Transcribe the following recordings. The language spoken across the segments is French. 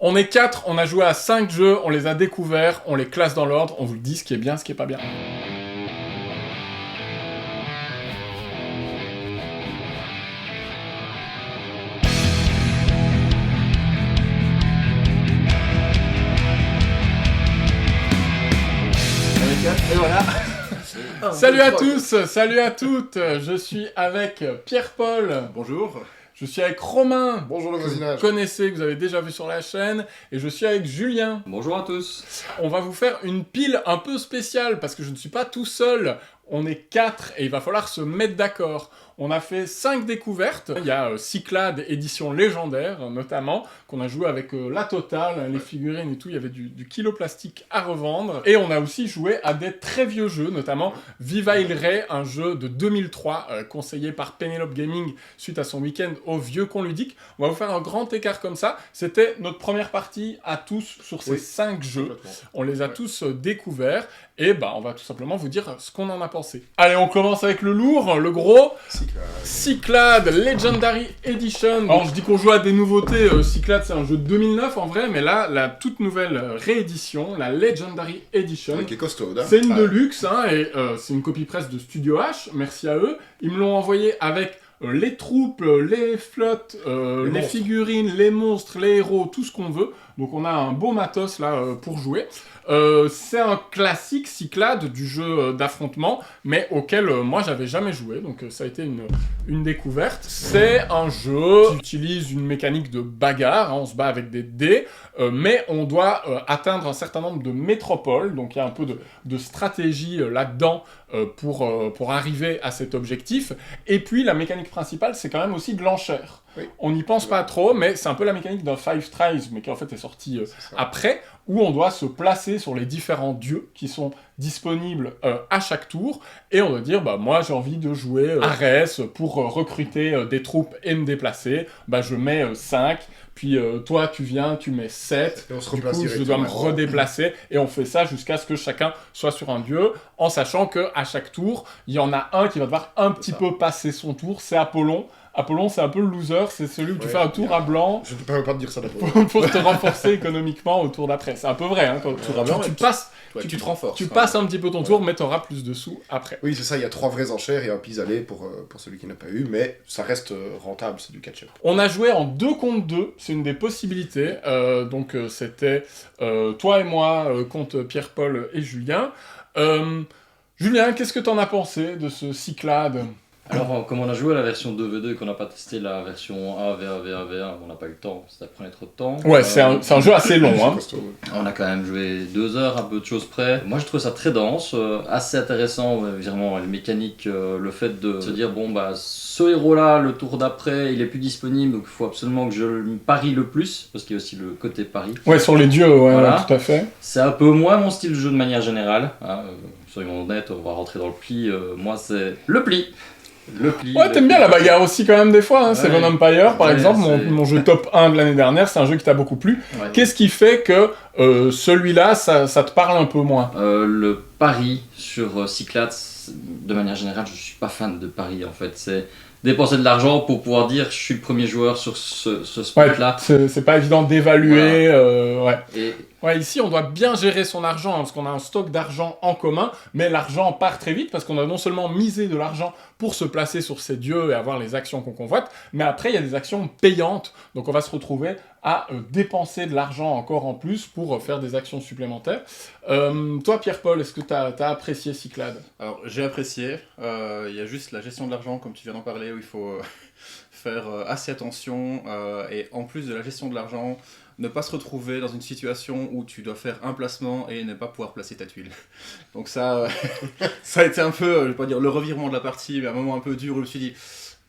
On est 4, on a joué à 5 jeux, on les a découverts, on les classe dans l'ordre, on vous dit ce qui est bien, ce qui est pas bien. Et voilà. Salut à tous, salut à toutes, je suis avec Pierre-Paul. Bonjour. Je suis avec Romain. Bonjour le voisinage. Que vous connaissez, que vous avez déjà vu sur la chaîne. Et je suis avec Julien. Bonjour à tous. On va vous faire une pile un peu spéciale parce que je ne suis pas tout seul. On est 4 et il va falloir se mettre d'accord. On a fait 5 découvertes. Il y a Cyclades édition légendaire, notamment, qu'on a joué avec la totale, les figurines et tout. Il y avait du kilo plastique à revendre. Et on a aussi joué à des très vieux jeux, notamment Viva il Rey, un jeu de 2003, conseillé par Penelope Gaming suite à son week-end au vieux qu'on ludique. On va vous faire un grand écart comme ça. C'était notre première partie à tous sur ces 5 jeux. On les a tous découverts. Et on va tout simplement vous dire ce qu'on en a pensé. Allez, on commence avec le lourd, le gros. Cyclades Legendary Edition. Alors, je dis qu'on joue à des nouveautés. Cyclades, c'est un jeu de 2009 en vrai, mais là, la toute nouvelle réédition, la Legendary Edition. Qui est costaud, hein. C'est une deluxe, hein, et c'est une copie presse de Studio H. Merci à eux. Ils me l'ont envoyé avec les troupes, les flottes, les figurines, les monstres, les héros, tout ce qu'on veut. Donc on a un beau matos là pour jouer. C'est un classique Cyclades du jeu d'affrontement, mais auquel moi j'avais jamais joué, donc ça a été une découverte. C'est un jeu qui utilise une mécanique de bagarre, hein, on se bat avec des dés, mais on doit atteindre un certain nombre de métropoles, donc il y a un peu de stratégie là-dedans pour arriver à cet objectif. Et puis la mécanique principale, c'est quand même aussi de l'enchère. Oui. On n'y pense pas trop, mais c'est un peu la mécanique d'un Five Tries, mais qui en fait est sorti après, où on doit se placer sur les différents dieux qui sont disponibles à chaque tour, et on doit dire, moi j'ai envie de jouer Arès pour recruter des troupes et me déplacer, je mets 5, puis toi tu viens, tu mets 7, et on se du replace coup je dois me redéplacer, et on fait ça jusqu'à ce que chacun soit sur un dieu, en sachant qu'à chaque tour, il y en a un qui va devoir un petit peu passer son tour, c'est Apollon. Apollon, c'est un peu le loser, c'est celui où tu fais un tour à blanc. Je ne peux pas te dire ça d'abord. Pour te renforcer économiquement au tour d'après. C'est un peu vrai, hein, quand tu passes, tu te renforces. Tu passes un petit peu ton tour, mais tu auras plus de sous après. Oui, c'est ça, il y a 3 vraies enchères et un pis-aller pour celui qui n'a pas eu, mais ça reste rentable, c'est du catch-up. On a joué en 2 contre 2, c'est une des possibilités. Donc c'était toi et moi contre Pierre-Paul et Julien. Julien, qu'est-ce que t'en as pensé de ce Cyclades ? Alors, comme on a joué à la version 2v2 et qu'on n'a pas testé la version 1v1v1v1, on n'a pas eu le temps, ça prenait trop de temps. Ouais, c'est un jeu assez long. Hein. On a quand même joué 2 heures, un peu de choses près. Moi, je trouve ça très dense, assez intéressant, vraiment, les mécaniques, le fait de se dire, ce héros-là, le tour d'après, il est plus disponible, donc il faut absolument que je le parie le plus, parce qu'il y a aussi le côté pari. Ouais, sur les dieux, voilà. Tout à fait. C'est un peu moins mon style de jeu de manière générale. Soyons honnêtes, on va rentrer dans le pli. Moi, c'est le pli. Ouais, t'aimes bien la bagarre aussi quand même des fois, hein. Ouais. Seven Empire par exemple, mon jeu top 1 de l'année dernière, c'est un jeu qui t'a beaucoup plu. Ouais. Qu'est-ce qui fait que celui-là, ça te parle un peu moins ? Le pari sur Cyclades, de manière générale, je suis pas fan de pari en fait. C'est dépenser de l'argent pour pouvoir dire je suis le premier joueur sur ce spot-là. Ouais, c'est pas évident d'évaluer. Voilà. Ouais, ici, on doit bien gérer son argent, hein, parce qu'on a un stock d'argent en commun, mais l'argent part très vite, parce qu'on a non seulement misé de l'argent pour se placer sur ces dieux et avoir les actions qu'on convoite, mais après, il y a des actions payantes, donc on va se retrouver à dépenser de l'argent encore en plus pour faire des actions supplémentaires. Toi, Pierre-Paul, est-ce que tu as apprécié Cyclades ? Alors, j'ai apprécié, il y a juste la gestion de l'argent, comme tu viens d'en parler, où il faut faire assez attention, et en plus de la gestion de l'argent, ne pas se retrouver dans une situation où tu dois faire un placement et ne pas pouvoir placer ta tuile. Donc ça, ça a été un peu, je vais pas dire le revirement de la partie, mais un moment un peu dur où je me suis dit,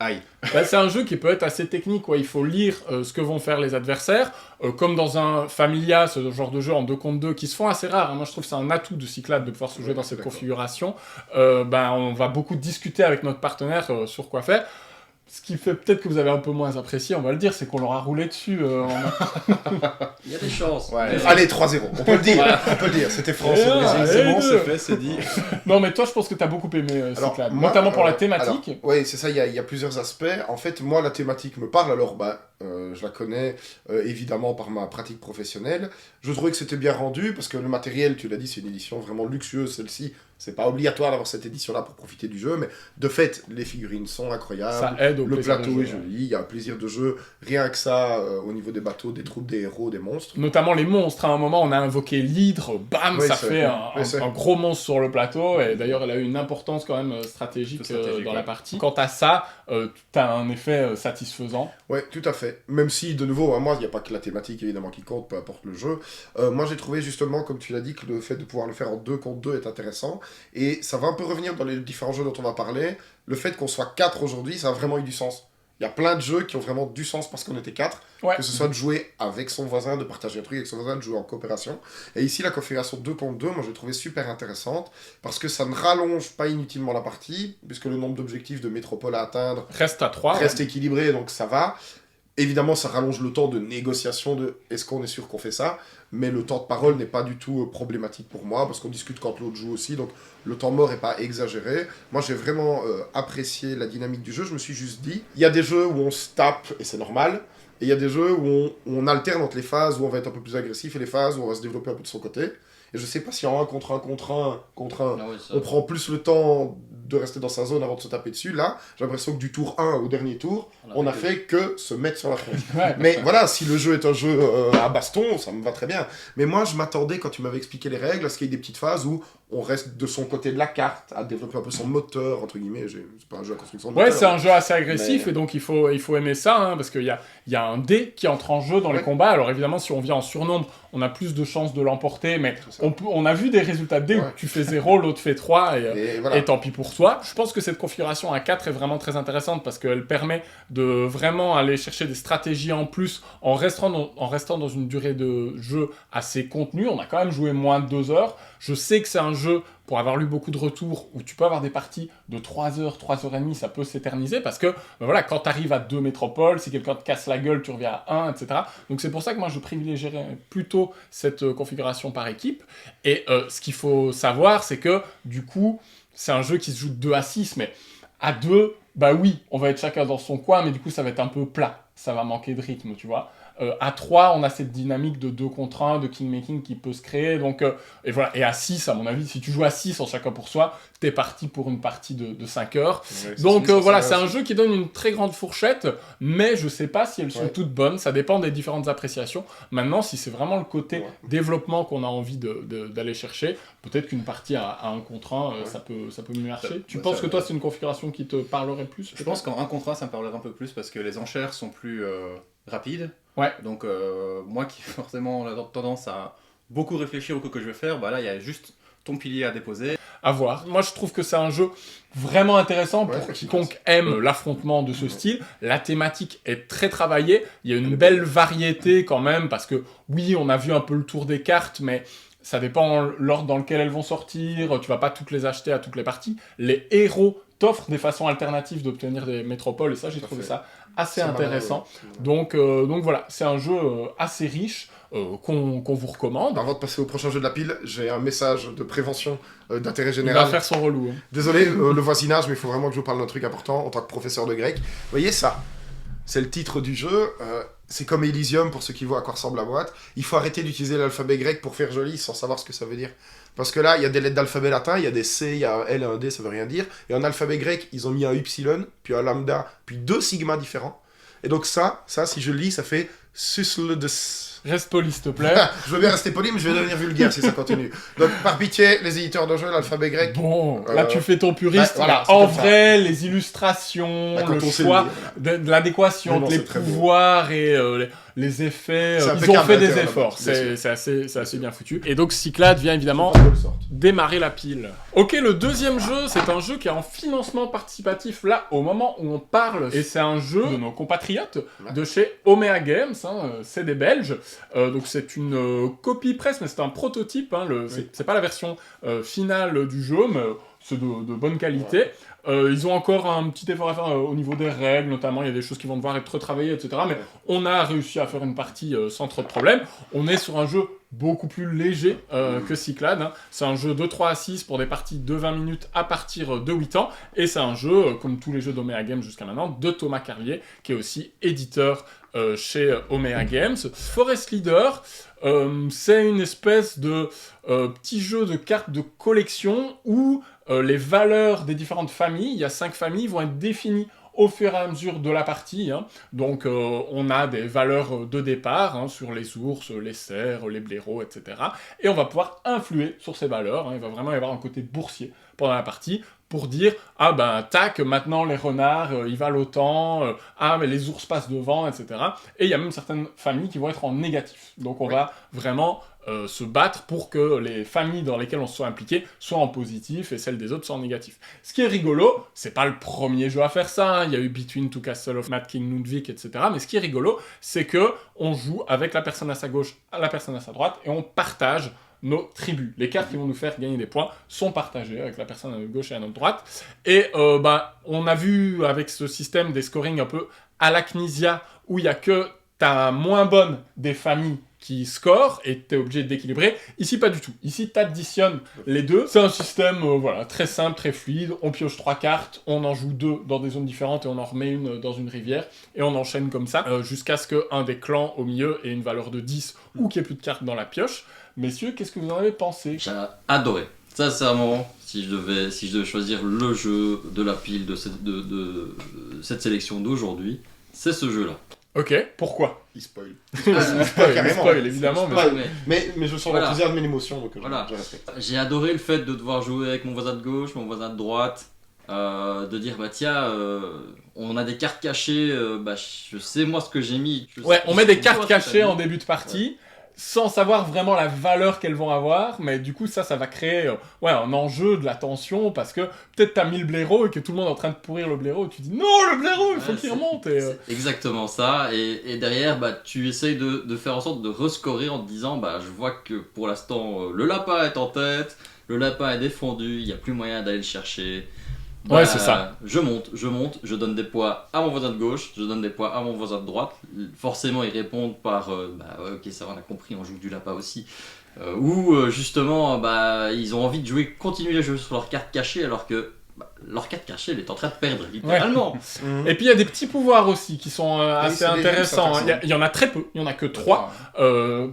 aïe. C'est un jeu qui peut être assez technique, quoi. Il faut lire ce que vont faire les adversaires, comme dans un Familia, ce genre de jeu en 2 contre 2, qui se font assez rares. Moi, je trouve que c'est un atout de Cyclades de pouvoir se jouer dans cette configuration. On va beaucoup discuter avec notre partenaire sur quoi faire. Ce qui fait peut-être que vous avez un peu moins apprécié, on va le dire, c'est qu'on leur a roulé dessus. Il y a des chances. Ouais. Allez, 3-0, on peut le dire. Voilà. On peut le dire, c'était France. C'est bon, c'est fait, c'est dit. Non, mais toi, je pense que tu as beaucoup aimé Cyclades, notamment pour la thématique. Oui, c'est ça, il y a plusieurs aspects. En fait, moi, la thématique me parle. Alors, je la connais évidemment par ma pratique professionnelle. Je trouvais que c'était bien rendu, parce que le matériel, tu l'as dit, c'est une édition vraiment luxueuse, celle-ci. C'est pas obligatoire d'avoir cette édition-là pour profiter du jeu, mais de fait, les figurines sont incroyables. Ça aide au Le plaisir plateau de est jeu, joli, il y a un plaisir de jeu, rien que ça, au niveau des bateaux, des troupes, des héros, des monstres. Notamment les monstres. À un moment, on a invoqué l'hydre, bam, Oui, ça c'est- fait oui, c'est- un gros monstre sur le plateau. Et d'ailleurs, elle a eu une importance quand même stratégique, dans la ouais. partie. Quant à ça, tu as un effet satisfaisant. Ouais, tout à fait. Même si, de nouveau, moi, il n'y a pas que la thématique, évidemment, qui compte, peu importe le jeu. Moi, j'ai trouvé, justement, comme tu l'as dit, que le fait de pouvoir le faire en 2 contre 2 est intéressant. Et ça va un peu revenir dans les différents jeux dont on va parler. Le fait qu'on soit 4 aujourd'hui, ça a vraiment eu du sens. Il y a plein de jeux qui ont vraiment du sens parce qu'on était 4. Ouais. Que ce soit de jouer avec son voisin, de partager un truc avec son voisin, de jouer en coopération. Et ici, la configuration 2 contre 2, moi, je l'ai trouvé super intéressante. Parce que ça ne rallonge pas inutilement la partie, puisque le nombre d'objectifs de métropole à atteindre Reste à 3. reste équilibré, donc ça va. Évidemment, ça rallonge le temps de négociation de est-ce qu'on est sûr qu'on fait ça, mais le temps de parole n'est pas du tout problématique pour moi, parce qu'on discute quand l'autre joue aussi, donc le temps mort n'est pas exagéré. Moi, j'ai vraiment apprécié la dynamique du jeu, je me suis juste dit, il y a des jeux où on se tape, et c'est normal, et il y a des jeux où on alterne entre les phases où on va être un peu plus agressif et les phases où on va se développer un peu de son côté. Et je sais pas si en 1 contre 1 contre 1 contre 1, Ah oui, ça. on prend plus le temps de rester dans sa zone avant de se taper dessus. Là, j'ai l'impression que du tour 1 au dernier tour, on a fait que se mettre sur la tronche. Ouais. Mais voilà, si le jeu est un jeu à baston, ça me va très bien. Mais moi, je m'attendais, quand tu m'avais expliqué les règles, à ce qu'il y ait des petites phases où on reste de son côté de la carte, à développer un peu son moteur, entre guillemets. C'est pas un jeu à construction de Ouais, moteur. c'est un jeu assez agressif Mais- et donc il faut aimer ça, hein, parce qu'il y a un dé qui entre en jeu dans les Ouais. combats. Alors évidemment, si on vient en surnombre, on a plus de chances de l'emporter, mais C'est ça. on a vu des résultats de dés où Ouais. tu fais 0, l'autre fait 3 Et voilà. et tant pis pour toi. Je pense que cette configuration à 4 est vraiment très intéressante parce qu'elle permet de vraiment aller chercher des stratégies en plus en restant dans une durée de jeu assez contenue. On a quand même joué moins de 2 heures. Je sais que c'est un jeu, pour avoir lu beaucoup de retours, où tu peux avoir des parties de 3 heures, 3 heures et demie, ça peut s'éterniser parce que voilà, quand tu arrives à 2 métropoles, si quelqu'un te casse la gueule, tu reviens à 1, etc. Donc c'est pour ça que moi je privilégierais plutôt cette configuration par équipe. Et ce qu'il faut savoir, c'est que du coup, c'est un jeu qui se joue de 2 à 6, mais à 2, bah oui, on va être chacun dans son coin, mais du coup ça va être un peu plat, ça va manquer de rythme, tu vois. À 3, on a cette dynamique de 2 contre 1, de king-making qui peut se créer, donc, et voilà. Et à 6, à mon avis, si tu joues à 6 en chacun pour soi, t'es parti pour une partie de 5 heures. Ouais, Donc c'est- voilà, ça- c'est un jeu qui donne une très grande fourchette, mais je sais pas si elles sont Ouais. toutes bonnes, ça dépend des différentes appréciations. Maintenant, si c'est vraiment le côté Ouais. développement qu'on a envie d'aller chercher, peut-être qu'une partie à 1 contre 1, Ouais. ça peut mieux marcher. Ça- Tu ouais, penses ça- que toi, c'est une configuration qui te parlerait plus? Je pense qu'en 1 contre 1, ça me parlerait un peu plus parce que les enchères sont plus rapides. Ouais. Donc, moi qui forcément a tendance à beaucoup réfléchir au coup que je vais faire, bah là, il y a juste ton pilier à déposer. À voir. Moi, je trouve que c'est un jeu vraiment intéressant Ouais, pour c'est quiconque aime l'affrontement de ce style. La thématique est très travaillée. Il y a une belle variété quand même, parce que oui, on a vu un peu le tour des cartes, mais ça dépend l'ordre dans lequel elles vont sortir. Tu vas pas toutes les acheter à toutes les parties. Les héros t'offrent des façons alternatives d'obtenir des métropoles, et ça, j'ai Tout à trouvé fait. ça assez ça m'a- intéressant. ouais. Donc voilà, c'est un jeu assez riche qu'on vous recommande. Avant de passer au prochain jeu de la pile, j'ai un message de prévention d'intérêt Il général. va faire son relou. Hein. Désolé, le voisinage, mais il faut vraiment que je vous parle d'un truc important en tant que professeur de grec. Vous voyez ça? C'est le titre du jeu. C'est comme Elysium, pour ceux qui voient à quoi ressemble la boîte. Il faut arrêter d'utiliser l'alphabet grec pour faire joli sans savoir ce que ça veut dire. Parce que là, il y a des lettres d'alphabet latin, il y a des C, il y a un L et un D, ça veut rien dire. Et en alphabet grec, ils ont mis un Y, puis un lambda, puis 2 sigmas différents. Et donc ça, si je le lis, ça fait susledes. Reste poli, s'il te plaît. Je veux bien rester poli, mais je vais devenir vulgaire si ça continue. Donc, par pitié, les éditeurs de jeux, l'alphabet grec. Bon, là tu fais ton puriste. ouais, voilà, Là, c'est en comme ça. vrai, les illustrations, Bah, quand le on sait choix le lire, de l'adéquation Non, non, entre les c'est très beau. pouvoirs et les effets, C'est ils impeccable, ont fait des l'intérieur, efforts. bien sûr. C'est assez bien foutu. Et donc Cyclade vient évidemment Faut pas que je le sorte. démarrer la pile. Ok, le deuxième jeu, c'est un jeu qui est en financement participatif là au moment où on parle. Et c'est un jeu de nos compatriotes de chez Omea Games, hein, c'est des Belges. Donc c'est une copie presse, mais c'est un prototype. Hein, c'est pas la version finale du jeu, mais c'est de bonne qualité. Ils ont encore un petit effort à faire au niveau des règles, notamment il y a des choses qui vont devoir être retravaillées, etc. Mais on a réussi à faire une partie sans trop de problèmes. On est sur un jeu beaucoup plus léger que Cyclade. Hein. C'est un jeu de 3 à 6 pour des parties de 20 minutes à partir de 8 ans. Et c'est un jeu, comme tous les jeux d'Omea Games jusqu'à maintenant, de Thomas Carlier, qui est aussi éditeur chez Omega Games. Forest Leader, c'est une espèce de petit jeu de cartes de collection où les valeurs des différentes familles, il y a 5 familles, vont être définies au fur et à mesure de la partie. Donc on a des valeurs de départ sur les ours, les cerfs, les blaireaux, etc. Et on va pouvoir influer sur ces valeurs. Il va vraiment y avoir un côté boursier pendant la partie pour dire « Ah ben, tac, maintenant les renards, ils valent autant, ah mais les ours passent devant, etc. » Et il y a même certaines familles qui vont être en négatif. Donc on va vraiment se battre pour que les familles dans lesquelles on se soit impliqué soient en positif et celles des autres soient en négatif. Ce qui est rigolo, c'est pas le premier jeu à faire ça, il y a eu Between Two Castles of Mad King Ludwig, etc. Mais ce qui est rigolo, c'est que on joue avec la personne à sa gauche, la personne à sa droite, et on partage nos tribus. Les cartes qui vont nous faire gagner des points sont partagées avec la personne à notre gauche et à notre droite. Et on a vu avec ce système des scorings un peu à la Knizia, où il y a que ta moins bonne des familles qui score et t'es obligé d'équilibrer. Ici, pas du tout. Ici, t'additionnes les deux. C'est un système très simple, très fluide. On pioche 3 cartes, on en joue 2 dans des zones différentes et on en remet une dans une rivière. Et on enchaîne comme ça jusqu'à ce qu'un des clans au milieu ait une valeur de 10 ou qu'il n'y ait plus de cartes dans la pioche. Messieurs, qu'est-ce que vous en avez pensé ? J'ai adoré. Sincèrement, si je devais choisir le jeu de la pile de cette sélection d'aujourd'hui, c'est ce jeu-là. Ok, pourquoi ? Il spoil. Carrément. Spoil, évidemment. Mais je sens l'enthousiasme et l'émotion, donc voilà. je respecte. J'ai adoré le fait de devoir jouer avec mon voisin de gauche, mon voisin de droite, de dire bah tiens, on a des cartes cachées, je sais moi ce que j'ai mis. On met des cartes cachées en début de partie. Sans savoir vraiment la valeur qu'elles vont avoir, mais du coup ça va créer un enjeu de la tension, parce que peut-être t'as mis le blaireau et que tout le monde est en train de pourrir le blaireau, et tu dis non, le blaireau, il faut qu'il remonte. C'est exactement ça, et derrière tu essayes de faire en sorte de rescorer en te disant je vois que pour l'instant le lapin est en tête, le lapin est défendu, il n'y a plus moyen d'aller le chercher. C'est ça. Je monte, je donne des poids à mon voisin de gauche, je donne des poids à mon voisin de droite. Forcément, ils répondent par ok, ça va, on a compris, on joue du lapin aussi. Ou justement, ils ont envie de continuer à jouer sur leur carte cachée, alors que leur carte cachée, elle est en train de perdre, littéralement. Et puis il y a des petits pouvoirs aussi qui sont assez intéressants. Il y en a très peu, il n'y en a que 3,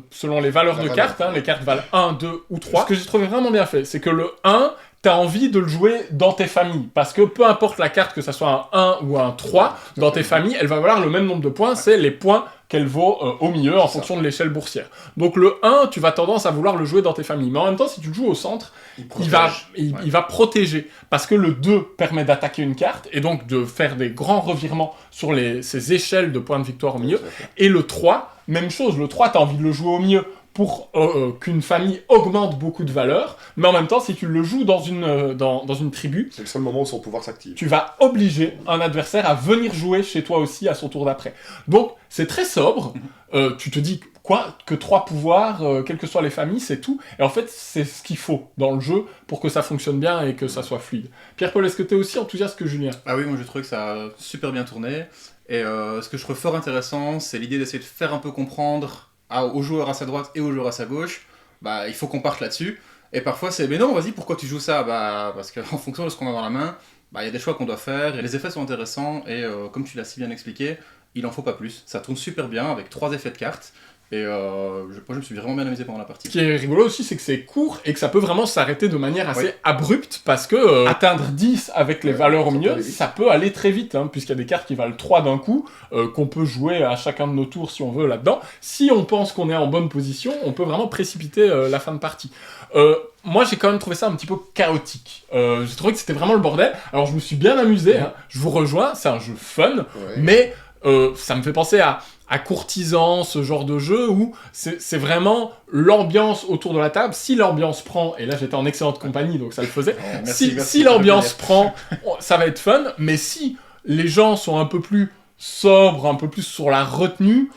selon les valeurs de cartes. Les cartes valent 1, 2 ou 3. Ce que j'ai trouvé vraiment bien fait, c'est que le 1, t'as envie de le jouer dans tes familles. Parce que peu importe la carte, que ça soit un 1 ou un 3, dans tes familles, elle va valoir le même nombre de points. C'est les points qu'elle vaut au milieu en fonction de l'échelle boursière. Donc le 1, tu vas tendance à vouloir le jouer dans tes familles. Mais en même temps, si tu le joues au centre, il va protéger. Parce que le 2 permet d'attaquer une carte et donc de faire des grands revirements sur ces échelles de points de victoire au milieu. Et le 3, même chose. Le 3, t'as envie de le jouer au milieu pour qu'une famille augmente beaucoup de valeur, mais en même temps, si tu le joues dans une tribu, c'est le seul moment où son pouvoir s'active. Tu vas obliger un adversaire à venir jouer chez toi aussi à son tour d'après. Donc, c'est très sobre. Tu te dis, quoi, que 3 pouvoirs, quelles que soient les familles, c'est tout. Et en fait, c'est ce qu'il faut dans le jeu pour que ça fonctionne bien et que ça soit fluide. Pierre-Paul, est-ce que tu es aussi enthousiaste que Julien ? Ah oui, moi je trouve que ça a super bien tourné. Et ce que je trouve fort intéressant, c'est l'idée d'essayer de faire un peu comprendre aux joueurs à sa droite et aux joueurs à sa gauche, il faut qu'on parte là-dessus. Et parfois c'est, mais non, vas-y, pourquoi tu joues ça ? Parce qu'en fonction de ce qu'on a dans la main, y a des choix qu'on doit faire, et les effets sont intéressants, et comme tu l'as si bien expliqué, il en faut pas plus. Ça tourne super bien avec 3 effets de cartes, et je me suis vraiment bien amusé pendant la partie. Ce qui est rigolo aussi, c'est que c'est court, et que ça peut vraiment s'arrêter de manière assez abrupte, parce que atteindre 10 avec les valeurs au milieu, ça peut aller très vite, puisqu'il y a des cartes qui valent 3 d'un coup, qu'on peut jouer à chacun de nos tours si on veut là-dedans. Si on pense qu'on est en bonne position, on peut vraiment précipiter la fin de partie. Moi, j'ai quand même trouvé ça un petit peu chaotique. J'ai trouvé que c'était vraiment le bordel. Alors, je me suis bien amusé, je vous rejoins, c'est un jeu fun, mais ça me fait penser à Courtisan, ce genre de jeu où c'est vraiment l'ambiance autour de la table. Si l'ambiance prend, et là j'étais en excellente compagnie donc ça le faisait, si l'ambiance prend, ça va être fun, mais si les gens sont un peu plus sobres, un peu plus sur la retenue,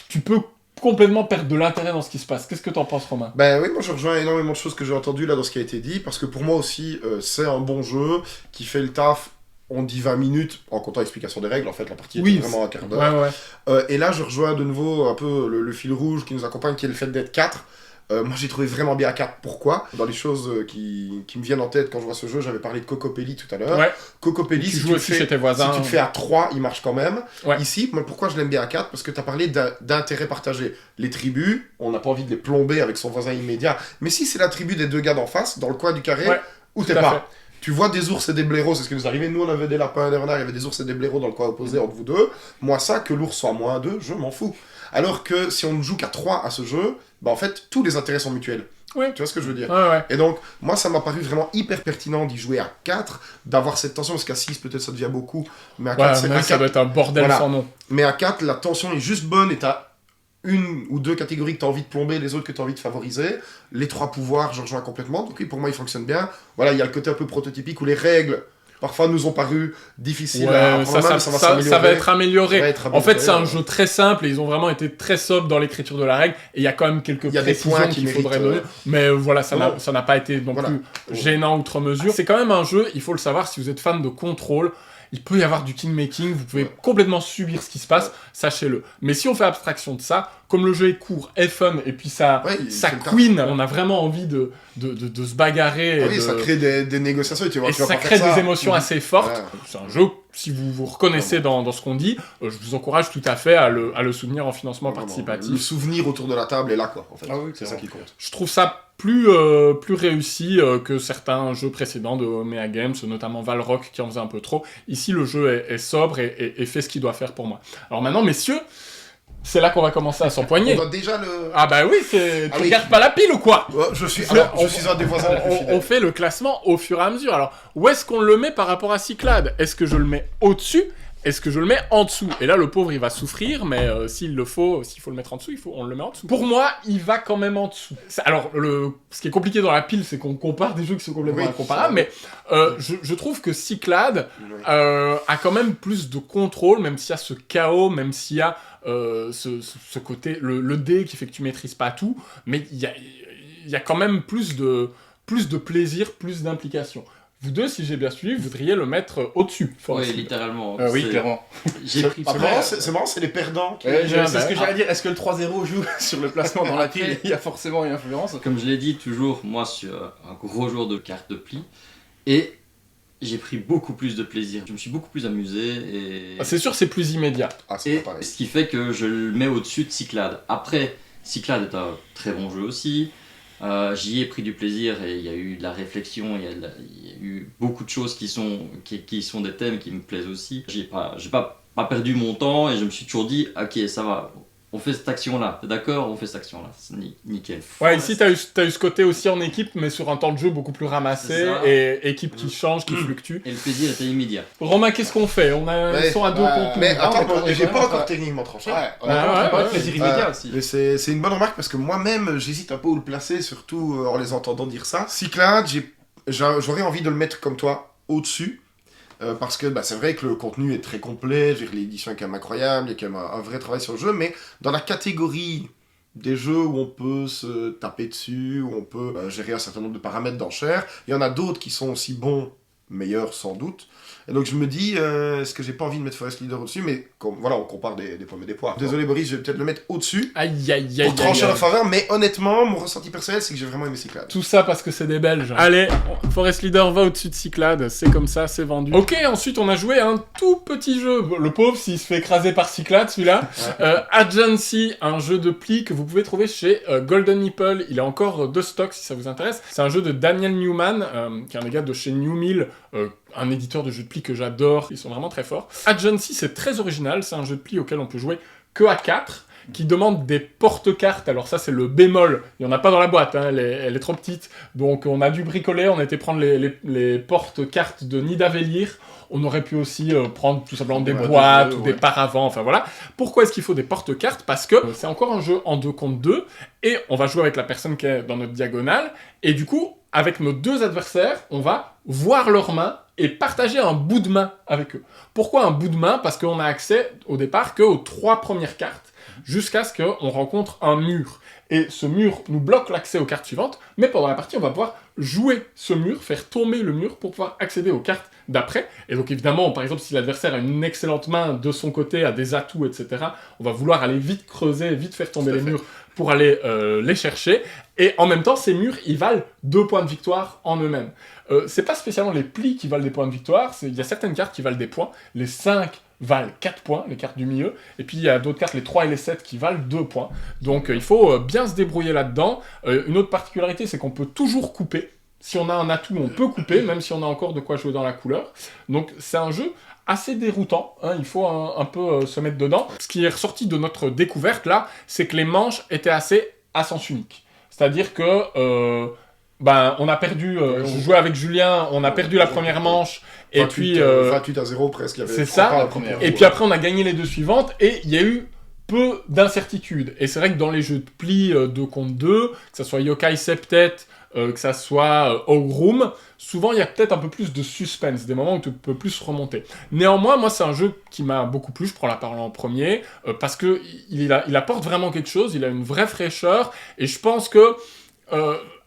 tu peux complètement perdre de l'intérêt dans ce qui se passe. Qu'est-ce que t'en penses, Romain ? Oui, moi je rejoins énormément de choses que j'ai entendues là dans ce qui a été dit, parce que pour moi aussi c'est un bon jeu qui fait le taf. On dit 20 minutes, en comptant l'explication des règles, en fait, la partie est vraiment un quart d'heure. Et là, je rejoins de nouveau un peu le fil rouge qui nous accompagne, qui est le fait d'être 4. Moi j'ai trouvé vraiment bien à 4. Pourquoi? Dans les choses qui me viennent en tête quand je vois ce jeu, j'avais parlé de Cocopelli tout à l'heure. Ouais. Cocopelli, Tu si joues tu, le aussi fais, chez tes voisins. si tu le fais à 3, il marche quand même. Ouais. Ici, moi, pourquoi je l'aime bien à 4? Parce que tu as parlé d'intérêt partagé. Les tribus, on n'a pas envie de les plomber avec son voisin immédiat. Mais si c'est la tribu des 2 gars d'en face, dans le coin du carré, Ouais, où tout t'es à pas. fait. Tu vois des ours et des blaireaux, c'est ce qui nous arrivait. Nous, on avait des lapins et des renards, il y avait des ours et des blaireaux dans le coin opposé entre vous deux. Moi, ça, que l'ours soit à -2, je m'en fous. Alors que si on ne joue qu'à 3 à ce jeu, bah en fait, tous les intérêts sont mutuels. Ouais. Tu vois ce que je veux dire? Ouais. Et donc, moi, ça m'a paru vraiment hyper pertinent d'y jouer à 4, d'avoir cette tension, parce qu'à 6, peut-être ça devient beaucoup, mais à 4, Ouais, mais ça doit être un bordel Voilà. sans nom. mais à 4, la tension est juste bonne et t'as une ou 2 catégories que t'as envie de plomber, les autres que t'as envie de favoriser. Les 3 pouvoirs, je rejoins complètement. Donc oui, pour moi, il fonctionne bien. Voilà, il y a le côté un peu prototypique où les règles, parfois, nous ont paru difficiles à Ouais, apprendre, mais ça va être amélioré. Ça va être En fait, c'est un amélioré. jeu très simple et ils ont vraiment été très sobres dans l'écriture de la règle. Et il y a quand même quelques Il y a des précisions points qui qu'il faudrait méritent, donner. Mais voilà, ça non. n'a pas été non Voilà. plus gênant outre mesure. C'est quand même un jeu, il faut le savoir, si vous êtes fan de contrôle, il peut y avoir du king-making, vous pouvez complètement subir ce qui se passe, sachez-le. Mais si on fait abstraction de ça, comme le jeu est court, est fun, et puis ça Ouais, queen, on a vraiment envie de se bagarrer. Ah et oui, de- ça crée des négociations et tu vois, et tu vas ça pas crée faire ça. des émotions assez fortes. Ouais. C'est un jeu, si vous vous reconnaissez dans ce qu'on dit, je vous encourage tout à fait à le soutenir en financement Vraiment, participatif. Le souvenir autour de la table est là, quoi, en fait. Ah oui, c'est ça qui compte. Je trouve ça plus réussi que certains jeux précédents de Omea Games, notamment Valrock qui en faisait un peu trop. Ici, le jeu est sobre et fait ce qu'il doit faire pour moi. Alors maintenant, messieurs, c'est là qu'on va commencer à On s'empoigner. doit déjà le... Ah bah oui, tu oui. regardes pas la pile ou quoi? Ouais, je suis un des voisins les plus on fidèles. fait le classement au fur et à mesure. Alors, où est-ce qu'on le met par rapport à Cyclade? Est-ce que je le mets au-dessus? Est-ce que je le mets en dessous? Et là, le pauvre, il va souffrir, mais s'il faut le mettre en dessous, on le met en dessous. Pour moi, il va quand même en dessous. Alors, ce qui est compliqué dans la pile, c'est qu'on compare des jeux qui sont complètement Oui, incomparables, mais je trouve que Cyclade Oui. a quand même plus de contrôle, même s'il y a ce chaos, même s'il y a ce côté, le dé qui fait que tu maîtrises pas tout, mais il y a quand même plus de plaisir, plus d'implication. Vous deux, si j'ai bien suivi, vous voudriez le mettre au-dessus. Oui, Forest. littéralement. Oui, C'est- clairement. J'ai pris C'est marrant, c'est les perdants qui... C'est bah, ce que j'allais dire. Est-ce que le 3-0 joue sur le placement dans la pile? Il y a forcément une influence. Comme je l'ai dit, toujours, moi, sur un gros jour de cartes de pli. Et j'ai pris beaucoup plus de plaisir. Je me suis beaucoup plus amusé. Et, Ah, c'est sûr, c'est plus immédiat. Ah, c'est et pas pareil. ce qui fait que je le mets au-dessus de Cyclade. Après, Cyclade est un très bon jeu aussi. J'y ai pris du plaisir et il y a eu de la réflexion, il y a eu beaucoup de choses qui sont des thèmes qui me plaisent aussi. J'ai pas perdu mon temps et je me suis toujours dit, ok, ça va, on fait cette action-là, t'es d'accord? On fait cette action-là, c'est nickel. Ouais, ici, t'as eu ce côté aussi en équipe, mais sur un temps de jeu beaucoup plus ramassé, C'est ça. et équipe qui change, qui fluctue. Et le plaisir était immédiat. Romain, qu'est-ce qu'on fait? Ils sont à deux contre nous. Mais attends, on est j'ai vraiment pas encore pas- techniquement tranché. On a pas de plaisir immédiat aussi. Mais c'est une bonne remarque parce que moi-même j'hésite un peu où le placer, surtout en les entendant dire ça. Cyclade, j'aurais envie de le mettre comme toi au-dessus. Parce que c'est vrai que le contenu est très complet, je veux dire, l'édition est quand même incroyable, il y a quand même un vrai travail sur le jeu, mais dans la catégorie des jeux où on peut se taper dessus, où on peut gérer un certain nombre de paramètres d'enchères, il y en a d'autres qui sont aussi bons, meilleurs sans doute. Et donc je me dis, est-ce que j'ai pas envie de mettre Forest Leader au-dessus, mais voilà, on compare des pommes et des poires. Désolé Boris, je vais peut-être le mettre au-dessus Aïe, aïe, aïe, pour trancher aïe, en aïe. faveur, mais honnêtement, mon ressenti personnel, c'est que j'ai vraiment aimé Cyclade. Tout ça parce que c'est des Belges. Allez, Forest Leader va au-dessus de Cyclade, c'est comme ça, c'est vendu. Ok, ensuite on a joué à un tout petit jeu. Le pauvre, s'il se fait écraser par Cyclade, celui-là. Agency, un jeu de pli que vous pouvez trouver chez Golden Nipple. Il est encore de stock si ça vous intéresse. C'est un jeu de Daniel Newman, qui est un des gars de chez New Mill, un éditeur de jeux de pli que j'adore. Ils sont vraiment très forts. Agency, c'est très original. C'est un jeu de pli auquel on peut jouer que à 4. Qui demande des porte-cartes. Alors ça, c'est le bémol. Il n'y en a pas dans la boîte, hein. Elle est trop petite. Donc on a dû bricoler, on a été prendre les porte-cartes de Nidavellir. On aurait pu aussi prendre tout simplement des boîtes ou des paravents, enfin voilà. Pourquoi est-ce qu'il faut des porte-cartes? Parce que c'est encore un jeu en 2 contre 2, et on va jouer avec la personne qui est dans notre diagonale, et du coup, avec nos deux adversaires, on va voir leurs mains et partager un bout de main avec eux. Pourquoi un bout de main? Parce qu'on a accès au départ qu'aux 3 premières cartes, jusqu'à ce qu'on rencontre un mur. Et ce mur nous bloque l'accès aux cartes suivantes, mais pendant la partie, on va pouvoir jouer ce mur, faire tomber le mur pour pouvoir accéder aux cartes d'après. Et donc évidemment, par exemple, si l'adversaire a une excellente main de son côté, a des atouts, etc., on va vouloir aller vite creuser, vite faire tomber les murs pour aller les chercher. Et en même temps, ces murs, ils valent 2 points de victoire en eux-mêmes. C'est pas spécialement les plis qui valent des points de victoire, il y a certaines cartes qui valent des points. Les 5 valent 4 points, les cartes du milieu. Et puis il y a d'autres cartes, les 3 et les 7, qui valent 2 points. Donc il faut bien se débrouiller là-dedans. Une autre particularité, c'est qu'on peut toujours couper. Si on a un atout, on peut couper, même si on a encore de quoi jouer dans la couleur. Donc c'est un jeu assez déroutant, hein, il faut un peu se mettre dedans. Ce qui est ressorti de notre découverte là, c'est que les manches étaient assez à sens unique. C'est-à-dire que on a perdu, je jouais avec Julien, on a perdu la première manche, et 28, puis... 28-0 presque, il y avait c'est 3 ça, pas la première. et puis après on a gagné les 2 suivantes, et il y a eu peu d'incertitudes. Et c'est vrai que dans les jeux de pli 2 contre 2, que ça soit Yokai Septet, que ça soit Ogrum, souvent il y a peut-être un peu plus de suspense, des moments où tu peux plus remonter. Néanmoins, moi c'est un jeu qui m'a beaucoup plu, je prends la parole en premier, parce que il apporte vraiment quelque chose, il a une vraie fraîcheur, et je pense que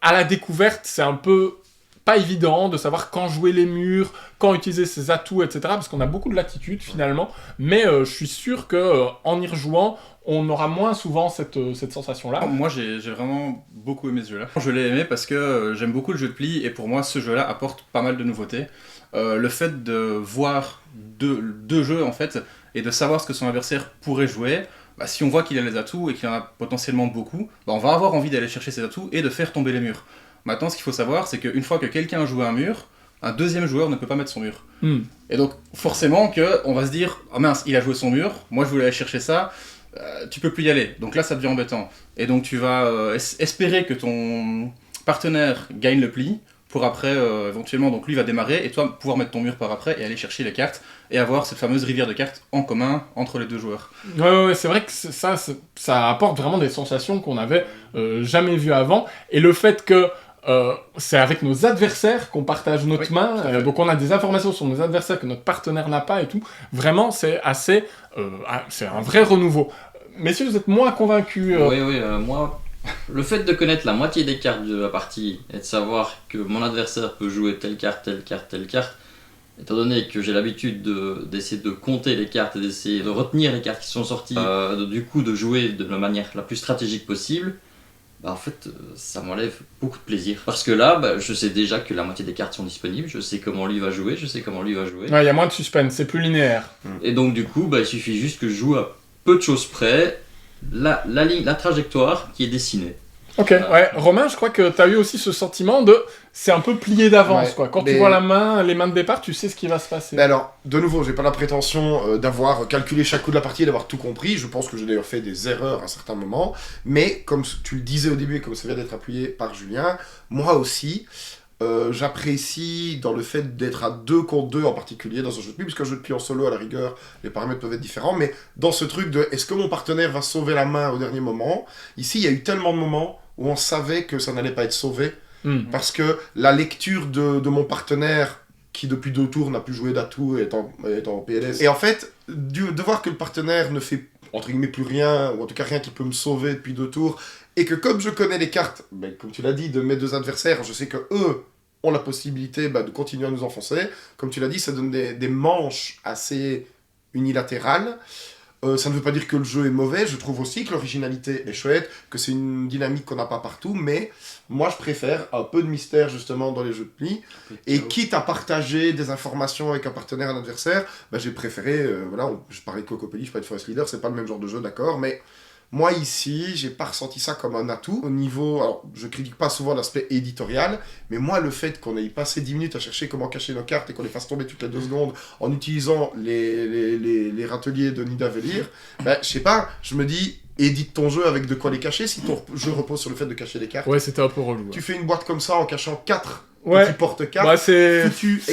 à la découverte, c'est un peu pas évident de savoir quand jouer les murs, quand utiliser ses atouts, etc. Parce qu'on a beaucoup de latitude finalement, mais je suis sûr que en y rejouant, on aura moins souvent cette sensation-là. Moi, j'ai vraiment beaucoup aimé ce jeu-là. Je l'ai aimé parce que j'aime beaucoup le jeu de pli, et pour moi, ce jeu-là apporte pas mal de nouveautés. Le fait de voir deux jeux, en fait, et de savoir ce que son adversaire pourrait jouer, si on voit qu'il a les atouts et qu'il en a potentiellement beaucoup, on va avoir envie d'aller chercher ses atouts et de faire tomber les murs. Maintenant, ce qu'il faut savoir, c'est qu'une fois que quelqu'un a joué un mur, un deuxième joueur ne peut pas mettre son mur. Et donc, forcément, on va se dire « Ah mince, il a joué son mur, moi je voulais aller chercher ça, tu peux plus y aller. » Donc là, ça devient embêtant. Et donc, tu vas espérer que ton partenaire gagne le pli, pour après, éventuellement, donc lui va démarrer, et toi, pouvoir mettre ton mur par après, et aller chercher les cartes, et avoir cette fameuse rivière de cartes en commun entre les deux joueurs. Ouais, c'est vrai que ça apporte vraiment des sensations qu'on n'avait jamais vues avant, et le fait que c'est avec nos adversaires qu'on partage notre main, donc on a des informations sur nos adversaires que notre partenaire n'a pas et tout, vraiment c'est assez... c'est un vrai renouveau. Messieurs, vous êtes moins convaincus moi... Le fait de connaître la moitié des cartes de la partie et de savoir que mon adversaire peut jouer telle carte, étant donné que j'ai l'habitude d'essayer de compter les cartes et d'essayer de retenir les cartes qui sont sorties, du coup de jouer de la manière la plus stratégique possible, en fait ça m'enlève beaucoup de plaisir. Parce que là, je sais déjà que la moitié des cartes sont disponibles, je sais comment lui va jouer, Ouais, il y a moins de suspense, c'est plus linéaire. Et donc du coup, il suffit juste que je joue à peu de choses près, la trajectoire qui est dessinée. Ok, ouais. Romain, je crois que tu as eu aussi ce sentiment de... C'est un peu plié d'avance, quoi. Quand tu vois les mains de départ, tu sais ce qui va se passer. Mais alors, de nouveau, j'ai pas la prétention d'avoir calculé chaque coup de la partie et d'avoir tout compris. Je pense que j'ai d'ailleurs fait des erreurs à certains moments. Mais, comme tu le disais au début et comme ça vient d'être appuyé par Julien, moi aussi... j'apprécie dans le fait d'être à 2 contre 2 en particulier dans un jeu de pli, puisqu'un jeu de pli en solo à la rigueur, les paramètres peuvent être différents, mais dans ce truc de est-ce que mon partenaire va sauver la main au dernier moment, ici il y a eu tellement de moments où on savait que ça n'allait pas être sauvé, parce que la lecture de mon partenaire qui depuis 2 tours n'a plus joué d'atout et est en PLS, et en fait de voir que le partenaire ne fait entre guillemets plus rien, ou en tout cas rien qui peut me sauver depuis 2 tours, et que comme je connais les cartes, comme tu l'as dit, de mes 2 adversaires, je sais que eux ont la possibilité de continuer à nous enfoncer. Comme tu l'as dit, ça donne des manches assez unilatérales. Ça ne veut pas dire que le jeu est mauvais, je trouve aussi que l'originalité est chouette, que c'est une dynamique qu'on n'a pas partout, mais moi je préfère un peu de mystère justement dans les jeux de pli, et quitte à partager des informations avec un partenaire, un adversaire, j'ai préféré, je parlais de Cocopelli, je parlais de Forest Leader, c'est pas le même genre de jeu, d'accord, mais... Moi ici, j'ai pas ressenti ça comme un atout. Au niveau, alors je critique pas souvent l'aspect éditorial, mais moi le fait qu'on ait passé 10 minutes à chercher comment cacher nos cartes et qu'on les fasse tomber toutes les 2 secondes en utilisant les râteliers de Nidavellir, je sais pas, je me dis, édite ton jeu avec de quoi les cacher si ton jeu repose sur le fait de cacher les cartes. Ouais, c'était un peu relou. Tu fais une boîte comme ça en cachant 4 petits porte-cartes. C'est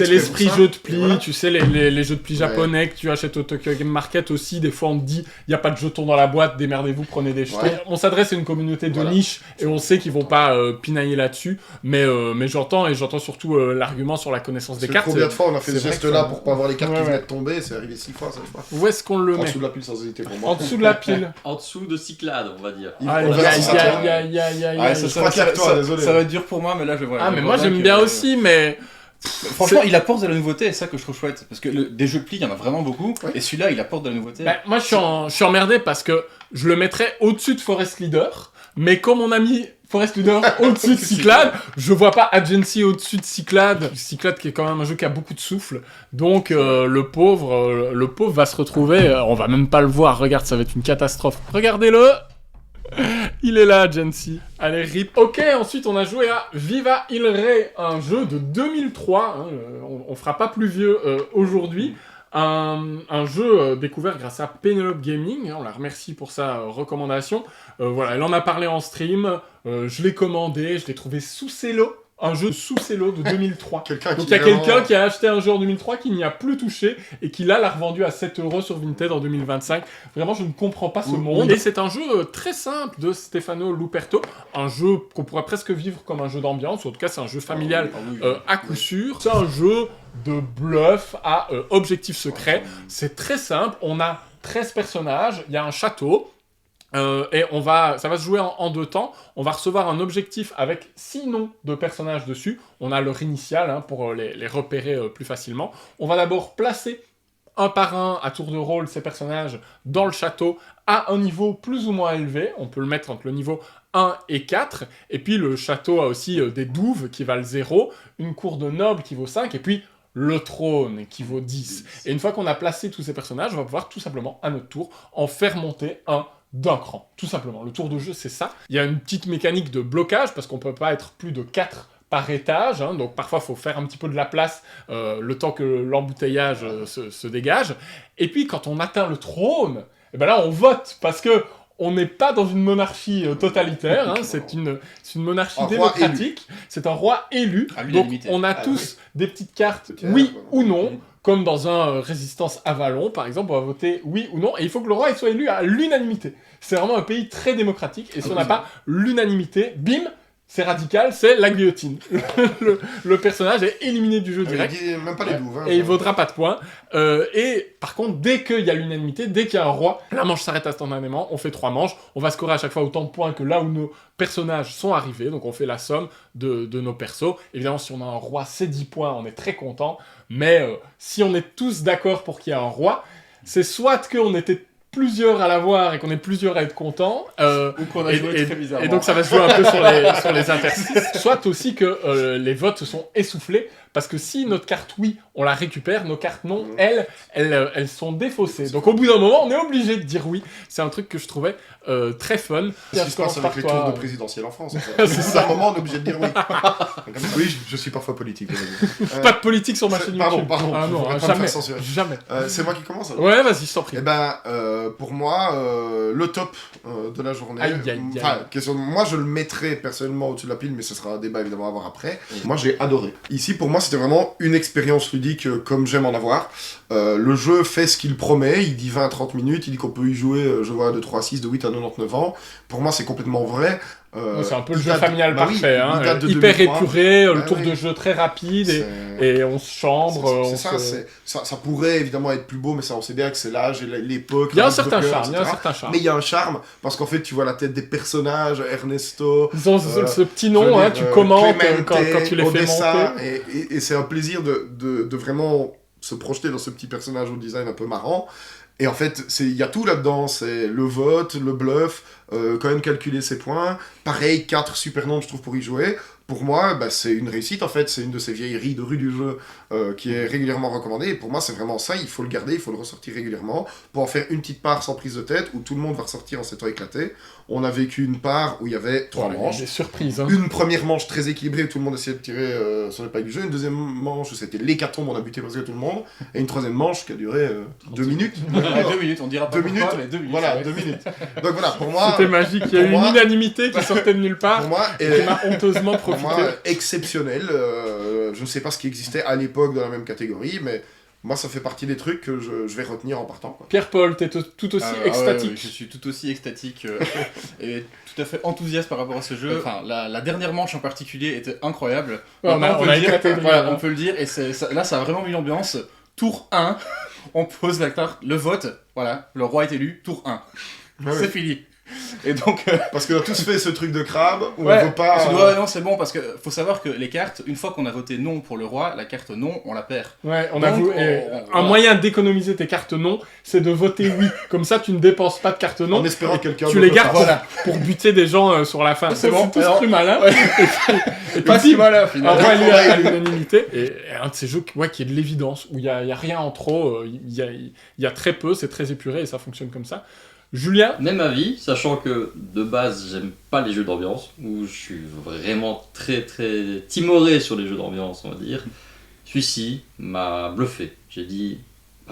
l'esprit jeu de pli, voilà. Tu sais, les jeux de pli japonais que tu achètes au Tokyo Game Market aussi, des fois on te dit, il n'y a pas de jetons dans la boîte, démerdez-vous, prenez des jetons. On s'adresse à une communauté de niche, et on sait qu'ils vont pas pinailler là-dessus, mais j'entends surtout l'argument sur la connaissance des cartes. Combien de fois on a fait ce geste-là pour pas voir les cartes qui venaient de tomber, c'est arrivé 6 fois, ça je crois. Où est-ce qu'on le met ? En dessous de la pile sans hésiter pour moi. En dessous de la pile. En dessous de Cyclades, on va dire. Je crois qu'il y a que toi, désolé. Ça va être dur pour moi, mais là je vois. Ah, mais moi j'aime bien aussi, mais... Franchement, il apporte de la nouveauté, et c'est ça que je trouve chouette. Parce que des jeux de pli, il y en a vraiment beaucoup, et celui-là, il apporte de la nouveauté. Moi, je suis emmerdé parce que je le mettrais au-dessus de Forest Leader. mais comme on a mis Forest Leader au-dessus de Cyclades, je vois pas Agency au-dessus de Cyclades. Cyclades qui est quand même un jeu qui a beaucoup de souffle, donc le pauvre va se retrouver, on va même pas le voir, regarde, ça va être une catastrophe. Regardez-le. Il est là, Agency. Allez, rip. Ok, ensuite on a joué à Viva Il Rey, un jeu de 2003. Hein, on fera pas plus vieux aujourd'hui. Un jeu découvert grâce à Penelope Gaming. On la remercie pour sa recommandation. Voilà, elle en a parlé en stream. Je l'ai commandé, je l'ai trouvé sous cello. Un jeu sous cello de 2003. Donc il y a quelqu'un qui a acheté un jeu en 2003 qui n'y a plus touché et qui là l'a revendu à 7€ sur Vinted en 2025. Vraiment, je ne comprends pas ce monde. Et c'est un jeu très simple de Stefano Luperto. Un jeu qu'on pourrait presque vivre comme un jeu d'ambiance. Ou en tout cas, c'est un jeu familial à coup sûr. C'est un jeu de bluff à objectif secret. C'est très simple. On a 13 personnages. Il y a un château. Et ça va se jouer en 2 temps. On va recevoir un objectif avec 6 noms de personnages dessus. On a leur initiale pour les repérer plus facilement. On va d'abord placer un par un, à tour de rôle, ces personnages dans le château à un niveau plus ou moins élevé. On peut le mettre entre le niveau 1 et 4. Et puis le château a aussi des douves qui valent 0, une cour de nobles qui vaut 5, et puis le trône qui vaut 10. Et une fois qu'on a placé tous ces personnages, on va pouvoir tout simplement, à notre tour, en faire monter un d'un cran, tout simplement. Le tour de jeu, c'est ça. Il y a une petite mécanique de blocage, parce qu'on peut pas être plus de 4 par étage, hein, donc parfois il faut faire un petit peu de la place le temps que l'embouteillage se dégage. Et puis quand on atteint le trône, et ben là on vote, parce que on n'est pas dans une monarchie totalitaire, hein, c'est une monarchie démocratique, c'est un roi élu, donc on a tous des petites cartes oui ou non, comme dans un Résistance Avalon, par exemple, on va voter oui ou non, et il faut que le roi il soit élu à l'unanimité. C'est vraiment un pays très démocratique, et si on n'a pas l'unanimité, bim, c'est radical, c'est la guillotine. Le personnage est éliminé du jeu direct. Même pas les douves. Hein, et il vaudra pas de points. Et par contre, dès qu'il y a l'unanimité, dès qu'il y a un roi, la manche s'arrête instantanément, on fait 3 manches, on va scorer à chaque fois autant de points que là où nos personnages sont arrivés, donc on fait la somme de nos persos. Évidemment, si on a un roi, c'est 10 points, on est très content, mais si on est tous d'accord pour qu'il y ait un roi, c'est soit qu'on était plusieurs à l'avoir et qu'on est plusieurs à être contents, ou qu'on a joué très bizarrement. Et donc ça va se jouer un peu sur les interstices. Soit aussi que les votes se sont essoufflés, parce que si notre carte oui, on la récupère, nos cartes non, elles sont défaussées. Donc au bout d'un moment, on est obligé de dire oui. C'est un truc que je trouvais très fun. C'est ce qui se passe avec les tours de présidentiel en France. C'est un moment, on est obligé de dire oui. Oui, je suis parfois politique. Pas de politique sur ma chaîne YouTube. Pardon. Ah non, jamais. C'est moi qui commence. Ouais, vas-y, je t'en prie. Eh ben, pour moi, le top de la journée. Moi, je le mettrais personnellement au-dessus de la pile, mais ce sera un débat évidemment à voir après. Moi, j'ai adoré. Ici, pour moi, c'était vraiment une expérience ludique comme j'aime en avoir. Le jeu fait ce qu'il promet. Il dit 20-30 minutes. Il dit qu'on peut y jouer, je vois, de 3-6, de 8 à 99 ans. Pour moi, c'est complètement vrai. C'est un peu le jeu familial parfait, hyper épuré, le tour de jeu très rapide et on se chambre. Ça pourrait évidemment être plus beau, mais ça on sait bien que c'est l'âge et l'époque. Il y a un certain charme, Mais il y a un charme parce qu'en fait tu vois la tête des personnages, Ernesto. Ils ont ce petit nom, tu commentes quand tu les Odessa, fais monter. Et c'est un plaisir de vraiment se projeter dans ce petit personnage au design un peu marrant. Et en fait, il y a tout là-dedans, c'est le vote, le bluff, quand même calculer ses points. Pareil, 4 super nombres, je trouve, pour y jouer. Pour moi, c'est une réussite, en fait. C'est une de ces vieilleries de rue du jeu qui est régulièrement recommandée. Et pour moi, c'est vraiment ça. Il faut le garder, il faut le ressortir régulièrement pour en faire une petite part sans prise de tête où tout le monde va ressortir en s'étant éclaté. On a vécu une part où il y avait 3 manches. Des surprises. Une première manche très équilibrée où tout le monde essayait de tirer sur les pailles du jeu. Une deuxième manche où c'était l'hécatombe, on a buté presque tout le monde. Et une troisième manche qui a duré 2 minutes. 2 minutes, on dira pas 2 minutes. Pourquoi, mais 2 minutes. Voilà, 2 minutes. Donc voilà, pour moi... C'était magique. Il y a eu une unanimité qui sortait de nulle part. Pour moi, qui m'a honteusement profité. Pour moi, exceptionnel. Je ne sais pas ce qui existait à l'époque dans la même catégorie, mais moi, ça fait partie des trucs que je vais retenir en partant. Quoi. Pierre-Paul, t'es tout aussi extatique. Ouais, je suis tout aussi extatique et tout à fait enthousiaste par rapport à ce jeu. Enfin, la dernière manche en particulier était incroyable. On peut le dire. Et là, ça a vraiment mis l'ambiance. Tour 1, on pose la carte, le vote. Voilà, le roi est élu. Tour 1. C'est fini. Et donc, Parce qu'on a tous fait ce truc de crabe, où ouais, on veut pas... non, c'est bon, parce que faut savoir que les cartes, une fois qu'on a voté non pour le roi, la carte non, on la perd. Ouais, on Donc, avoue. Un moyen d'économiser tes cartes non, c'est de voter oui. Comme ça, tu ne dépenses pas de cartes non. En espérant que quelqu'un... Tu les gardes Voilà. pour buter des gens sur la fin. C'est bon, tous alors- plus malin. Et pas si mal, finalement. Envoie-lui à l'unanimité. Et un de ces jeux qui est de l'évidence, où il y a rien en trop, il y a très peu, c'est très épuré et ça fonctionne comme ça. Julien, Même avis, sachant que de base j'aime pas les jeux d'ambiance, où je suis vraiment très très timoré sur les jeux d'ambiance, on va dire. Celui-ci m'a bluffé. J'ai dit,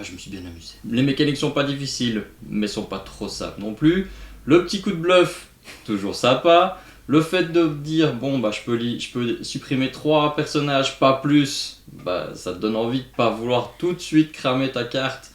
je me suis bien amusé. Les mécaniques sont pas difficiles, mais sont pas trop simples non plus. Le petit coup de bluff, toujours sympa. Le fait de dire, je peux supprimer 3 personnages, pas plus, ça te donne envie de pas vouloir tout de suite cramer ta carte.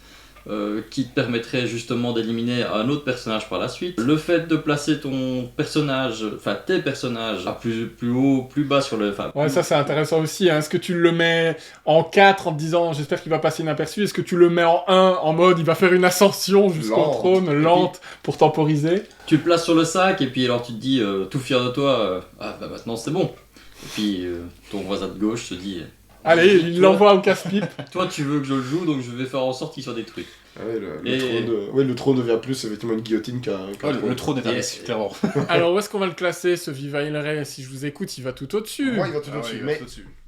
Qui te permettrait justement d'éliminer un autre personnage par la suite. Le fait de placer tes personnages à plus haut, plus bas sur le... ouais, ça c'est intéressant aussi. Hein. Est-ce que tu le mets en 4 en te disant j'espère qu'il va passer inaperçu? Est-ce que tu le mets en 1 en mode il va faire une ascension jusqu'au Lente. trône, lente, pour temporiser? Tu le places sur le sac et puis alors tu te dis, tout fier de toi, maintenant c'est bon. Et puis ton voisin de gauche se dit... Allez, il Toi- l'envoie au casse-pipe. Toi tu veux que je le joue, donc je vais faire en sorte qu'il soit détruit. Ah ouais, le Et- trône, le trône devient plus effectivement une guillotine qu'un Le trône est investi, clairement. Alors où est-ce qu'on va le classer, ce Viva Il Rey? Si je vous écoute, il va tout au-dessus. Moi, il va tout au-dessus. Mais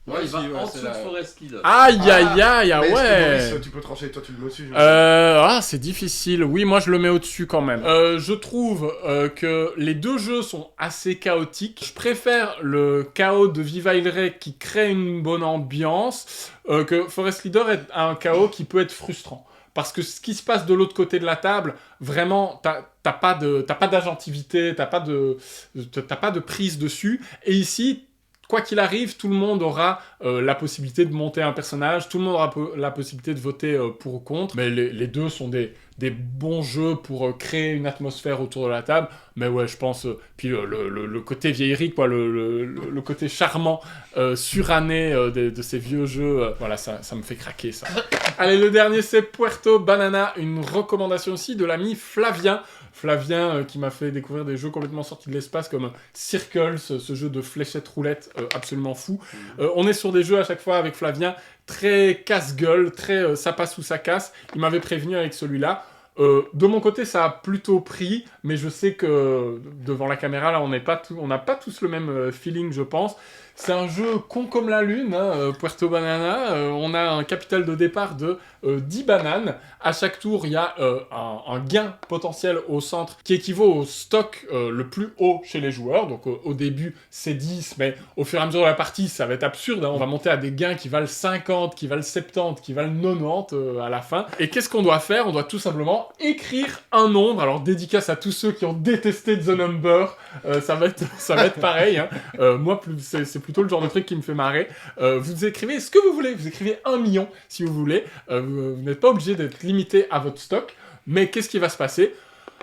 Ouais, il va si, ouais, en c'est dessous de la- Forest Leader. Aïe aïe aïe, mais est-ce que ouais. Maurice, tu peux trancher, toi tu le mets au-dessus. je sais. C'est difficile. Oui, moi je le mets au-dessus quand même. Je trouve que les deux jeux sont assez chaotiques. Je préfère le chaos de Viva Il Rey qui crée une bonne ambiance que Forest Leader est un chaos qui peut être frustrant. Parce que ce qui se passe de l'autre côté de la table, vraiment, t'as pas d'agentivité, t'as pas de prise dessus. Et ici, quoi qu'il arrive, tout le monde aura la possibilité de monter un personnage, tout le monde aura la possibilité de voter pour ou contre. Mais les deux sont des bons jeux pour créer une atmosphère autour de la table. Mais ouais, je pense... puis le côté vieillerie, quoi, le côté charmant, suranné de ces vieux jeux, voilà, ça me fait craquer, ça. Allez, le dernier, c'est Puerto Banana, une recommandation aussi de l'ami Flavien. Flavien qui m'a fait découvrir des jeux complètement sortis de l'espace comme Circles, ce jeu de fléchettes roulettes absolument fou. On est sur des jeux à chaque fois avec Flavien très casse-gueule, très ça passe ou ça casse. Il m'avait prévenu avec celui-là. De mon côté, ça a plutôt pris, mais je sais que devant la caméra, là, on n'a pas tous le même feeling, je pense. C'est un jeu con comme la lune, hein, Puerto Banana. On a un capital de départ de 10 bananes. À chaque tour, il y a un gain potentiel au centre qui équivaut au stock le plus haut chez les joueurs. Donc au début, c'est 10, mais au fur et à mesure de la partie, ça va être absurde. Hein. On va monter à des gains qui valent 50, qui valent 70, qui valent 90 à la fin. Et qu'est-ce qu'on doit faire? On doit tout simplement écrire un nombre. Alors dédicace à tous ceux qui ont détesté The Number. Ça va être pareil. Hein. Moi, c'est plutôt le genre de truc qui me fait marrer. Vous écrivez ce que vous voulez. Vous écrivez 1 million si vous voulez. Vous n'êtes pas obligé d'être limité à votre stock. Mais qu'est-ce qui va se passer?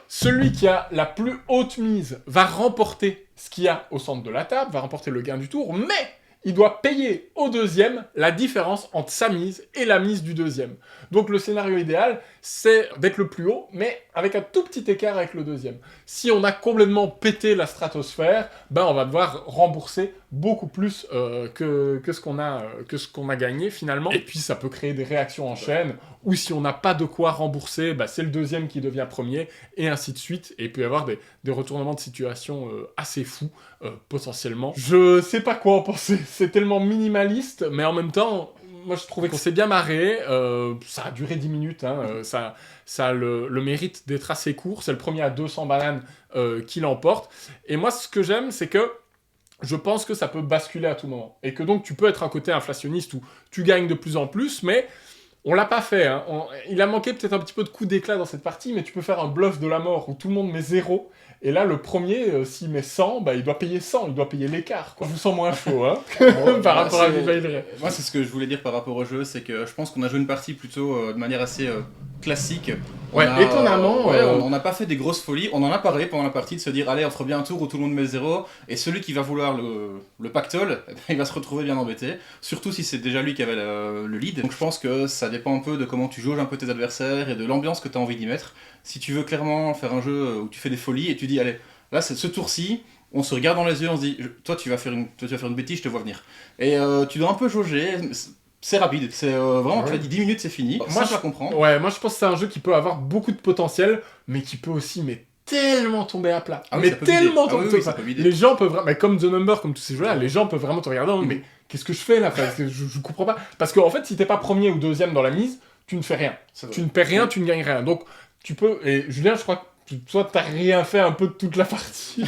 Celui qui a la plus haute mise va remporter ce qu'il y a au centre de la table, va remporter le gain du tour, mais il doit payer au deuxième la différence entre sa mise et la mise du deuxième. Donc le scénario idéal, c'est d'être le plus haut, mais avec un tout petit écart avec le deuxième. Si on a complètement pété la stratosphère, on va devoir rembourser beaucoup plus que ce qu'on a gagné finalement. Et puis ça peut créer des réactions en chaîne, ou si on n'a pas de quoi rembourser, c'est le deuxième qui devient premier, et ainsi de suite. Et il peut y avoir des retournements de situation assez fous, potentiellement. Je sais pas quoi en penser, c'est tellement minimaliste, mais en même temps... Moi, je trouvais qu'on s'est bien marré. Ça a duré 10 minutes. Hein. Ça a le mérite d'être assez court. C'est le premier à 200 bananes qui l'emporte. Et moi, ce que j'aime, c'est que je pense que ça peut basculer à tout moment. Et que donc, tu peux être un côté inflationniste où tu gagnes de plus en plus, mais on l'a pas fait. Hein. Il a manqué peut-être un petit peu de coup d'éclat dans cette partie, mais tu peux faire un bluff de la mort où tout le monde met 0. Et là, le premier, s'il met 100, il doit payer 100, il doit payer l'écart. Je vous sens moins chaud, hein, par rapport à Viva Il Rey. Moi, c'est ce que je voulais dire par rapport au jeu, c'est que je pense qu'on a joué une partie plutôt de manière assez classique. Ouais, étonnamment, On n'a pas fait des grosses folies. On en a parlé pendant la partie de se dire allez, on fera bien un tour où tout le monde met 0 et celui qui va vouloir le pactole, eh ben, il va se retrouver bien embêté. Surtout si c'est déjà lui qui avait le lead. Donc je pense que ça dépend un peu de comment tu jauges un peu tes adversaires et de l'ambiance que tu as envie d'y mettre. Si tu veux clairement faire un jeu où tu fais des folies et tu dis allez, là c'est ce tour-ci. On se regarde dans les yeux, on se dit toi tu vas faire une bêtise, je te vois venir. Et tu dois un peu jauger. C'est rapide, c'est vraiment, tu as dit 10 minutes, c'est fini. Moi, je comprends. Ouais, moi je pense que c'est un jeu qui peut avoir beaucoup de potentiel, mais qui peut aussi tellement tomber à plat. Ah oui, mais ça peut tellement vider. tomber. Ça peut vider. Les gens peuvent vraiment, mais comme The Number, comme tous ces jeux-là, les gens peuvent vraiment te regarder. Mais qu'est-ce que je fais là? Parce que je comprends pas. Parce qu'en fait, si t'es pas premier ou deuxième dans la mise, tu ne fais rien. Tu ne perds rien, tu ne gagnes rien. Donc tu peux. Et Julien, je crois que toi, t'as rien fait un peu de toute la partie.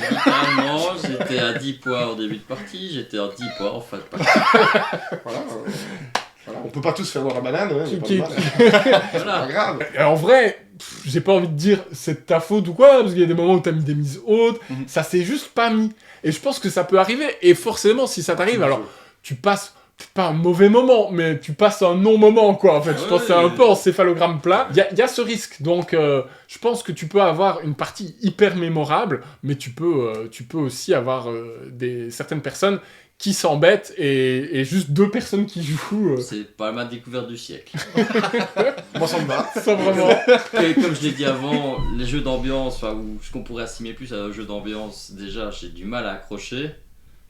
Non, j'étais à 10 points au début de partie, j'étais à 10 points en fin de partie. Voilà, on peut pas tous faire dans la banane, hein, Voilà. pas grave. En vrai, j'ai pas envie de dire c'est de ta faute ou quoi, parce qu'il y a des moments où t'as mis des mises hautes, ça s'est juste pas mis. Et je pense que ça peut arriver, et forcément, si ça t'arrive, alors tu passes, peut-être pas un mauvais moment, mais tu passes un non-moment, quoi, en fait. Je pense que c'est un peu en céphalogramme plat. Il y a ce risque, donc je pense que tu peux avoir une partie hyper mémorable, mais tu peux aussi avoir certaines personnes qui s'embêtent et juste 2 personnes qui jouent. C'est pas ma découverte du siècle. Moi, ça me va. Ça vraiment. Et comme je l'ai dit avant, les jeux d'ambiance, ou ce qu'on pourrait assimiler plus à un jeu d'ambiance, déjà j'ai du mal à accrocher.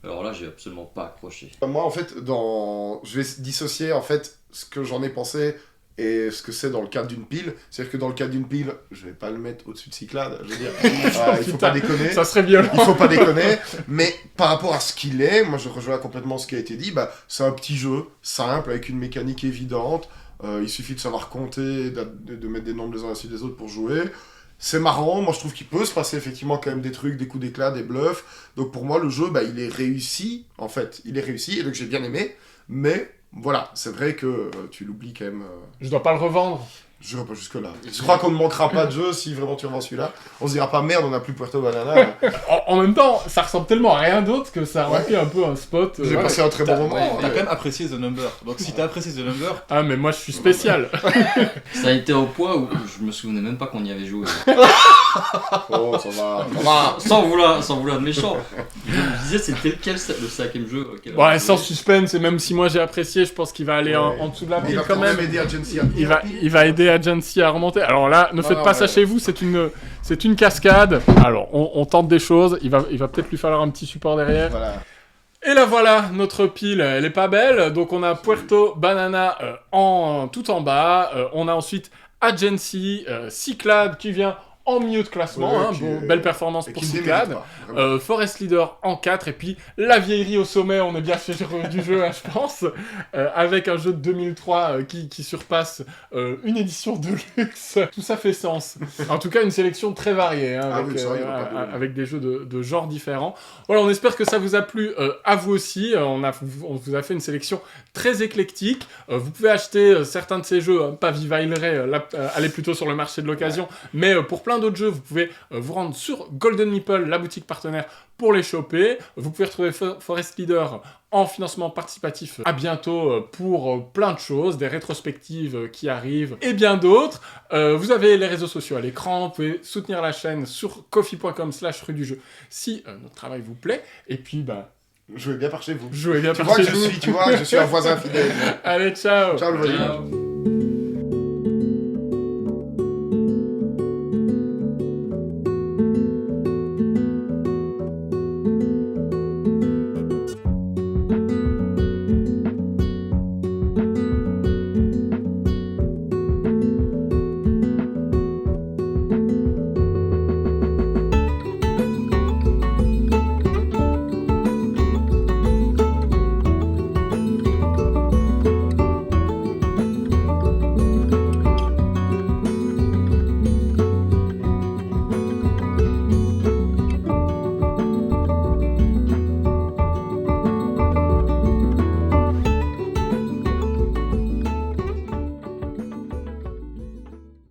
Alors là, j'ai absolument pas accroché. Moi, en fait, je vais dissocier en fait ce que j'en ai pensé et ce que c'est dans le cadre d'une pile. C'est-à-dire que dans le cadre d'une pile, je vais pas le mettre au-dessus de Cyclade. Je veux dire, il faut pas déconner. Ça serait violent. Il faut pas déconner. Mais par rapport à ce qu'il est, moi je rejoins complètement ce qui a été dit. C'est un petit jeu simple avec une mécanique évidente. Il suffit de savoir compter, de mettre des nombres les uns au-dessus des autres pour jouer. C'est marrant, moi je trouve qu'il peut se passer effectivement quand même des trucs, des coups d'éclat, des bluffs. Donc pour moi le jeu, il est réussi en fait. Il est réussi et donc j'ai bien aimé. Mais voilà, c'est vrai que tu l'oublies quand même. Je dois pas le revendre. Je n'irai pas jusque-là. Je crois qu'on ne manquera pas de jeu si vraiment tu revends celui-là. On se dira pas merde, on n'a plus Puerto Banana. En même temps, ça ressemble tellement à rien d'autre que ça aurait fait un peu un spot. J'ai passé un très bon moment. T'as quand même apprécié The Number. Donc si t'as apprécié The Number. Ah, mais moi je suis spécial. Ça a été au point où je me souvenais même pas qu'on y avait joué. Oh, ça va. Sans vouloir de méchant. Je me disais, c'était lequel le 5ème jeu auquel on Ouais, avait sans joué. suspense, et même si moi j'ai apprécié, je pense qu'il va aller en dessous de la Il pile va quand même. aider Agency à Il va aider Agency à remonter. Alors là, ne faites pas ça chez vous, c'est une cascade. Alors, on tente des choses, il va peut-être lui falloir un petit support derrière. Voilà. Et là voilà, notre pile, elle est pas belle. Donc on a Puerto Banana tout en bas. On a ensuite Agency, Cyclade qui vient en milieu de classement. Belle performance pour Cyclade. Forest Leader en 4. Et puis la vieillerie au sommet, on est bien fait du jeu, je pense. Avec un jeu de 2003 qui surpasse une édition de luxe. Tout ça fait sens. En tout cas, une sélection très variée. Avec des jeux de genres différents. Voilà, on espère que ça vous a plu à vous aussi. On vous a fait une sélection très éclectique. Vous pouvez acheter certains de ces jeux, pas Viva Il Re, allez plutôt sur le marché de l'occasion. Mais pour plein d'autres jeux, vous pouvez vous rendre sur Golden Meeple, la boutique partenaire, pour les choper. Vous pouvez retrouver Forest Leader en financement participatif à bientôt pour plein de choses, des rétrospectives qui arrivent et bien d'autres. Vous avez les réseaux sociaux à l'écran, vous pouvez soutenir la chaîne sur ko-fi.com/rue du jeu si notre travail vous plaît. Et puis, jouez bien par chez vous. Jouez bien tu par vois chez que vous. je suis un voisin fidèle. Allez, ciao. Ciao le voisin. Ciao.